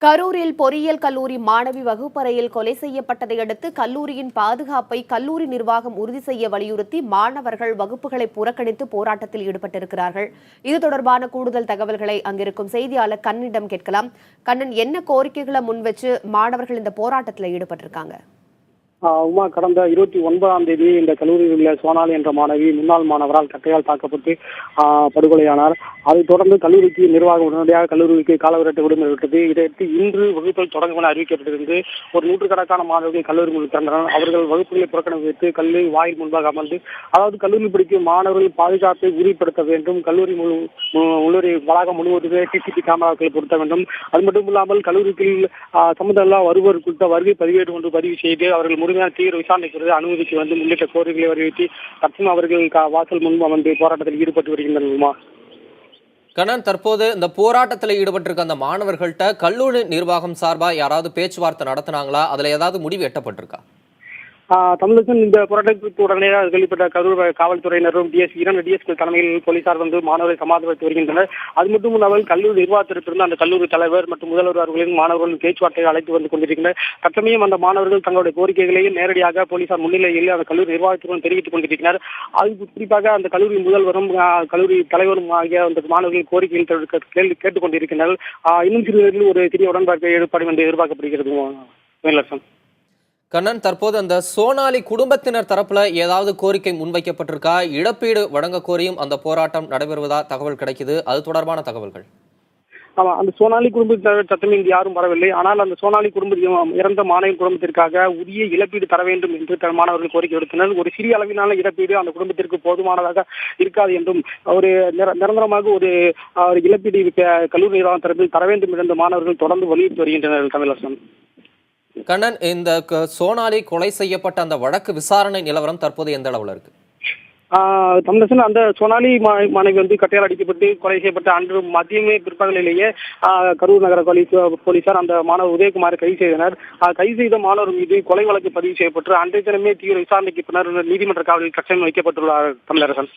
கரூரில் பொறியியல் கல்லூரி மாணவி வகுப்பறையில் கொலை செய்யப்பட்டதை அடுத்து கல்லூரியின் பாதுகாப்பை கல்லூரி நிர்வாகம் உறுதி செய்ய வலியுறுத்தி மாணவர்கள் வகுப்புகளை புறக்கணித்து போராட்டத்தில் ஈடுபட்டிருக்கிறார்கள். இது தொடர்பான கூடுதல் தகவல்களை அங்கிருக்கும் செய்தியாளர் கண்ணனிடம் கேட்கலாம். கண்ணன், என்ன கோரிக்கைகளை முன்வச்சு மாணவர்கள் இந்த போராட்டத்தில் ஈடுபட்டிருக்காங்க? உமா, கடந்த 29ஆம் தேதி இந்த கல்லூரியில் உள்ள சோனாலி என்ற மாணவி முன்னாள் மாணவரால் கட்டையால் தாக்கப்பட்டு படுகொலையானார். அதைத் தொடர்ந்து கல்லூரிக்கு நிர்வாகம் உடனடியாக கல்லூரிக்கு காலவரட்டு விடுமுறை விட்டது. இதையடுத்து இன்று வகுப்புகள் தொடங்கும் என அறிவிக்கப்பட்டிருந்து ஒரு நூற்றுக்கணக்கான மாணவர்கள் கல்லூரி முன் திறந்தனர். அவர்கள் வகுப்புகளை புறக்கணித்து கல்லூரி வாயில் முன்பாக அமர்ந்து, அதாவது கல்லூரி படிக்கும் மாணவர்கள் பாதுகாப்பை உறுதிப்படுத்த வேண்டும், கல்லூரி உள்ளூரி வளாகம் முழுவதுமே சிசிடிவி கேமராக்களை பொருத்த வேண்டும். அது மட்டும் இல்லாமல் கல்லூரிக்கு சம்பந்தமில்லா வருவோர் குறித்த வருகை பதிவேடு ஒன்று பதிவு செய்து அவர்கள் முழுமையான தீவிர விசாரணைக்கு அனுமதிக்க வேண்டும் உள்ளிட்ட கோரிக்கைகளை வலியுறுத்தி தற்சமயம் அவர்கள் வாசல் முன்பு அமர்ந்து போராட்டத்தில் ஈடுபட்டு வருகின்றனர். கண்ணன், தற்போது இந்த போராட்டத்தில் ஈடுபட்டிருக்க அந்த மாணவர்கள்ட்ட கல்லூரி நிர்வாகம் சார்பா யாராவது பேச்சுவார்த்தை நடத்தினாங்களா? அதுல ஏதாவது முடிவு எட்டப்பட்டிருக்கா? தமிழகத்தில் இந்த போராட்டத்திற்கு உடனடியாக வெளிப்பட்ட கரூர் காவல்துறையினரும் இரண்டு டிஎஸ்பி தலைமையில் போலீசார் மாணவர்களை சமாதானப்படுத்தி வருகின்றனர். அது மட்டும் இல்லாமல் கல்லூரி நிர்வாகத்திலிருந்து அந்த கல்லூரி தலைவர் மற்றும் முதல்வர் அவர்களின் மாணவர்கள் பேச்சுவார்த்தையை அழைத்து வந்து கொண்டிருக்கின்றனர். தற்சமயம் அந்த மாணவர்கள் தங்களுடைய கோரிக்கைகளையும் நேரடியாக போலீசார் முன்னிலையில் அந்த கல்லூரி நிர்வாகத்திற்கும் தெரிவித்துக் கொண்டிருக்கிறார். அது குறிப்பாக அந்த கல்லூரி முதல்வரும் கல்லூரி தலைவரும் ஆகிய அந்த மாணவர்கள் கோரிக்கைகள் கேட்டுக் கொண்டிருக்கின்றனர். இன்னும் சிறு ஒரு சிறிய உடன்பாட்டை ஏற்படும் என்று எதிர்பார்க்கப்படுகிறது. கண்ணன், தற்போது அந்த சோனாலி குடும்பத்தினர் தரப்புல ஏதாவது கோரிக்கை முன்வைக்கப்பட்டிருக்கா? இழப்பீடு வழங்க கோரியும் அந்த போராட்டம் நடைபெறுவதா தகவல் கிடைக்குது. அது தொடர்பான தகவல்கள். ஆமா, அந்த சோனாலி குடும்பத்தினர் சத்தமே இங்கு யாரும் வரவில்லை. ஆனால் அந்த சோனாலி குடும்பம் இறந்த மாணவி குடும்பத்திற்காக உரிய இழப்பீடு தர வேண்டும் என்று மாணவர்கள் கோரிக்கை விடுத்தனர். ஒரு சிறிய அளவிலான இழப்பீடு அந்த குடும்பத்திற்கு போதுமானதாக இருக்காது என்றும் ஒரு நிரந்தரமாக ஒரு இழப்பீடு கல்லூரி நிர்வாகம் தரப்பில் தர வேண்டும் என்று மாணவர்கள் தொடர்ந்து வலியுறுத்தி வருகின்றனர். தமிழரசன். கண்ணன், இந்த சோனாலி கொலை செய்யப்பட்ட அந்த வழக்கு விசாரணை நிலவரம் தற்போது எந்த அளவுல இருக்கு? தமிழரசன், அந்த சோனாலி மாணவி கட்டையால் அடிக்கப்பட்டு கொலை செய்யப்பட்ட அன்று மதியமே பிற்பகலிலேயே கரூர் நகர போலீசார் அந்த மாணவர் உதயகுமாரை கைது செய்தனர். கைது செய்த மாணவர் மீது கொலை வழக்கு பதிவு செய்யப்பட்டு அன்றைய தினமே தீவிர விசாரணைக்கு பின்னர் நீதிமன்ற காவலில் கட்டம் வைக்கப்பட்டுள்ளார். தமிழரசன்.